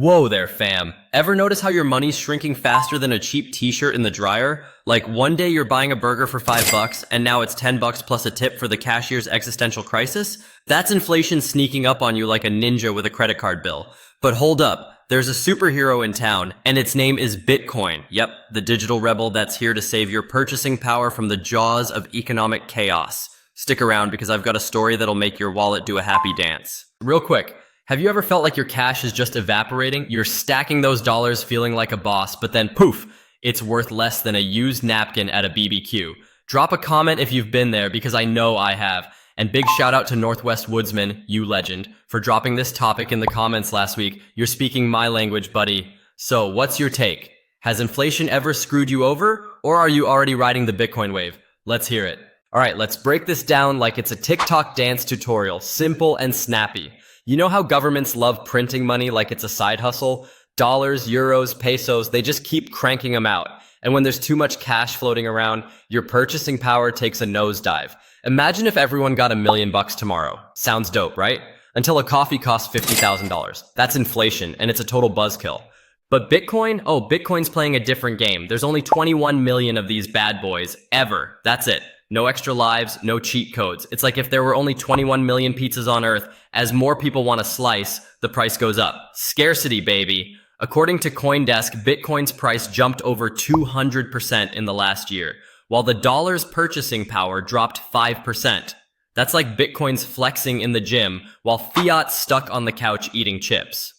Whoa there, fam. Ever notice how your money's shrinking faster than a cheap t-shirt in the dryer? Like one day you're buying a burger for $5 and now it's $10 plus a tip for the cashier's existential crisis? That's inflation sneaking up on you like a ninja with a credit card bill. But hold up, there's a superhero in town and its name is Bitcoin. Yep, the digital rebel that's here to save your purchasing power from the jaws of economic chaos. Stick around because I've got a story that'll make your wallet do a happy dance. Real quick. Have you ever felt like your cash is just evaporating? You're stacking those dollars feeling like a boss, but then poof, it's worth less than a used napkin at a BBQ. Drop a comment if you've been there because I know I have. And big shout out to Northwest Woodsman, you legend, for dropping this topic in the comments last week. You're speaking my language, buddy. So what's your take? Has inflation ever screwed you over, or are you already riding the Bitcoin wave? Let's hear it. All right, let's break this down like it's a TikTok dance tutorial, simple and snappy. You know how governments love printing money like it's a side hustle? Dollars, euros, pesos, they just keep cranking them out. And when there's too much cash floating around, your purchasing power takes a nosedive. Imagine if everyone got $1 million tomorrow. Sounds dope, right? Until a coffee costs $50,000. That's inflation, and it's a total buzzkill. But Bitcoin? Oh, Bitcoin's playing a different game. There's only 21 million of these bad boys, ever. That's it. No extra lives, no cheat codes. It's like if there were only 21 million pizzas on Earth, as more people want a slice, the price goes up. Scarcity, baby. According to CoinDesk, Bitcoin's price jumped over 200% in the last year, while the dollar's purchasing power dropped 5%. That's like Bitcoin's flexing in the gym, while Fiat's stuck on the couch eating chips.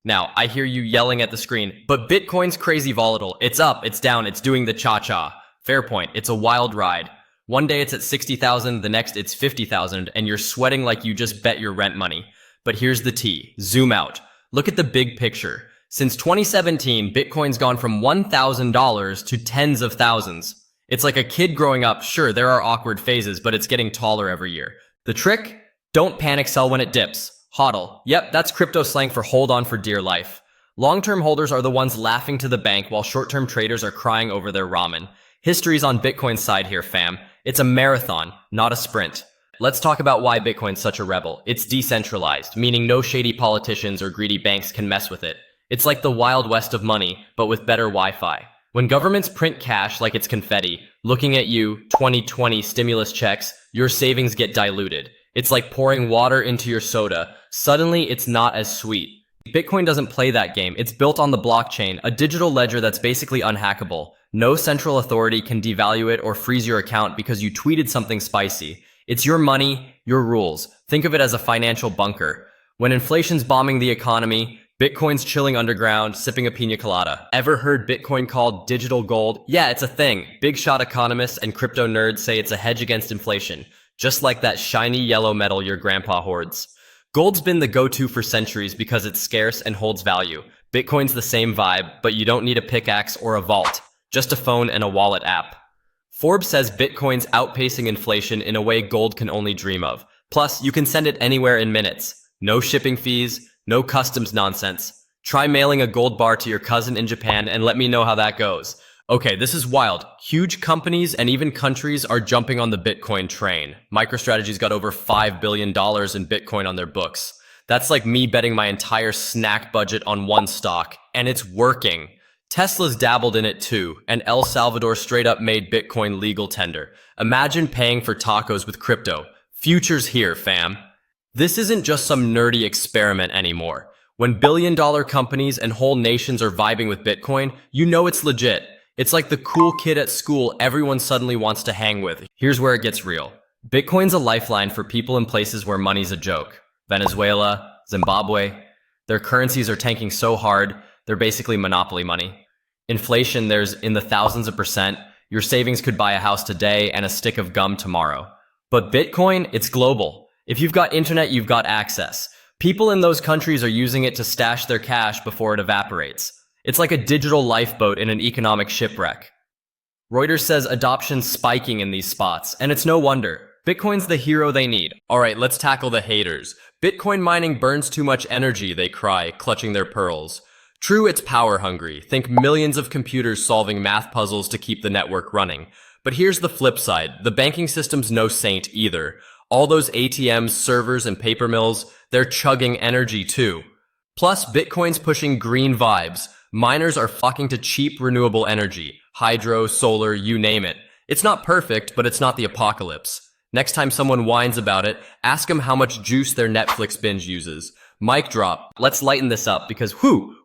Now, I hear you yelling at the screen, but Bitcoin's crazy volatile. It's up, it's down, it's doing the cha-cha. Fair point, it's a wild ride. One day it's at 60,000, the next it's 50,000, and you're sweating like you just bet your rent money. But here's the tea. Zoom out. Look at the big picture. Since 2017, Bitcoin's gone from $1,000 to tens of thousands. It's like a kid growing up. Sure, there are awkward phases, but it's getting taller every year. The trick? Don't panic sell when it dips. HODL. Yep, that's crypto slang for hold on for dear life. Long-term holders are the ones laughing to the bank while short-term traders are crying over their ramen. History's on Bitcoin's side here, fam. It's a marathon, not a sprint. Let's talk about why Bitcoin's such a rebel. It's decentralized, meaning no shady politicians or greedy banks can mess with it. It's like the Wild West of money, but with better Wi-Fi. When governments print cash like it's confetti, looking at you, 2020 stimulus checks, your savings get diluted. It's like pouring water into your soda. Suddenly, it's not as sweet. Bitcoin doesn't play that game. It's built on the blockchain, a digital ledger that's basically unhackable. No central authority can devalue it or freeze your account because you tweeted something spicy. It's your money, your rules. Think of it as a financial bunker. When inflation's bombing the economy, Bitcoin's chilling underground, sipping a pina colada. Ever heard Bitcoin called digital gold? Yeah, it's a thing. Big shot economists and crypto nerds say it's a hedge against inflation, just like that shiny yellow metal your grandpa hoards. Gold's been the go-to for centuries because it's scarce and holds value. Bitcoin's the same vibe, but you don't need a pickaxe or a vault. Just a phone and a wallet app. Forbes says Bitcoin's outpacing inflation in a way gold can only dream of. Plus, you can send it anywhere in minutes. No shipping fees, no customs nonsense. Try mailing a gold bar to your cousin in Japan and let me know how that goes. Okay, this is wild. Huge companies and even countries are jumping on the Bitcoin train. MicroStrategy's got over $5 billion in Bitcoin on their books. That's like me betting my entire snack budget on one stock, and it's working. Tesla's dabbled in it too, and El Salvador straight up made Bitcoin legal tender. Imagine paying for tacos with crypto. Future's here, fam. This isn't just some nerdy experiment anymore. When billion-dollar companies and whole nations are vibing with Bitcoin, you know it's legit. It's like the cool kid at school everyone suddenly wants to hang with. Here's where it gets real. Bitcoin's a lifeline for people in places where money's a joke. Venezuela, Zimbabwe. Their currencies are tanking so hard, they're basically monopoly money. Inflation, there's in the thousands of percent. Your savings could buy a house today and a stick of gum tomorrow. But Bitcoin, it's global. If you've got internet, you've got access. People in those countries are using it to stash their cash before it evaporates. It's like a digital lifeboat in an economic shipwreck. Reuters says adoption's spiking in these spots, and it's no wonder. Bitcoin's the hero they need. Alright, let's tackle the haters. Bitcoin mining burns too much energy, they cry, clutching their pearls. True, it's power hungry. Think millions of computers solving math puzzles to keep the network running. But here's the flip side. The banking system's no saint either. All those ATMs, servers, and paper mills, they're chugging energy too. Plus, Bitcoin's pushing green vibes. Miners are flocking to cheap renewable energy. Hydro, solar, you name it. It's not perfect, but it's not the apocalypse. Next time someone whines about it, ask them how much juice their Netflix binge uses. Mic drop. Let's lighten this up because,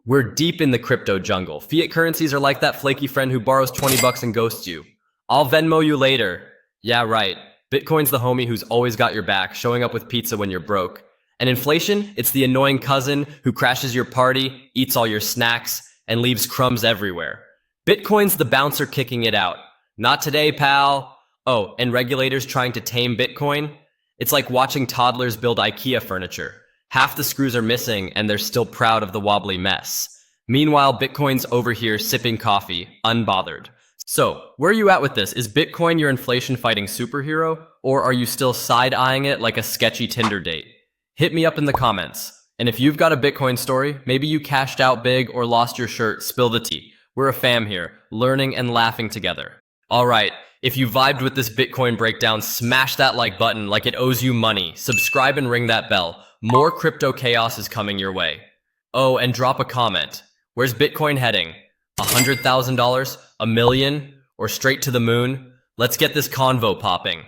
we're deep in the crypto jungle. Fiat currencies are like that flaky friend who borrows 20 bucks and ghosts you. I'll Venmo you later. Yeah, right. Bitcoin's the homie who's always got your back, showing up with pizza when you're broke. And inflation, it's the annoying cousin who crashes your party, eats all your snacks, and leaves crumbs everywhere. Bitcoin's the bouncer kicking it out. Not today, pal. Oh, and regulators trying to tame Bitcoin? It's like watching toddlers build IKEA furniture. Half the screws are missing, and they're still proud of the wobbly mess. Meanwhile, Bitcoin's over here sipping coffee, unbothered. So, where are you at with this? Is Bitcoin your inflation-fighting superhero? Or are you still side-eyeing it like a sketchy Tinder date? Hit me up in the comments. And if you've got a Bitcoin story, maybe you cashed out big or lost your shirt, spill the tea. We're a fam here, learning and laughing together. Alright, if you vibed with this Bitcoin breakdown, smash that like button like it owes you money. Subscribe and ring that bell. More crypto chaos is coming your way. Oh, and drop a comment. Where's Bitcoin heading? $100,000? $1 million? Or straight to the moon? Let's get this convo popping.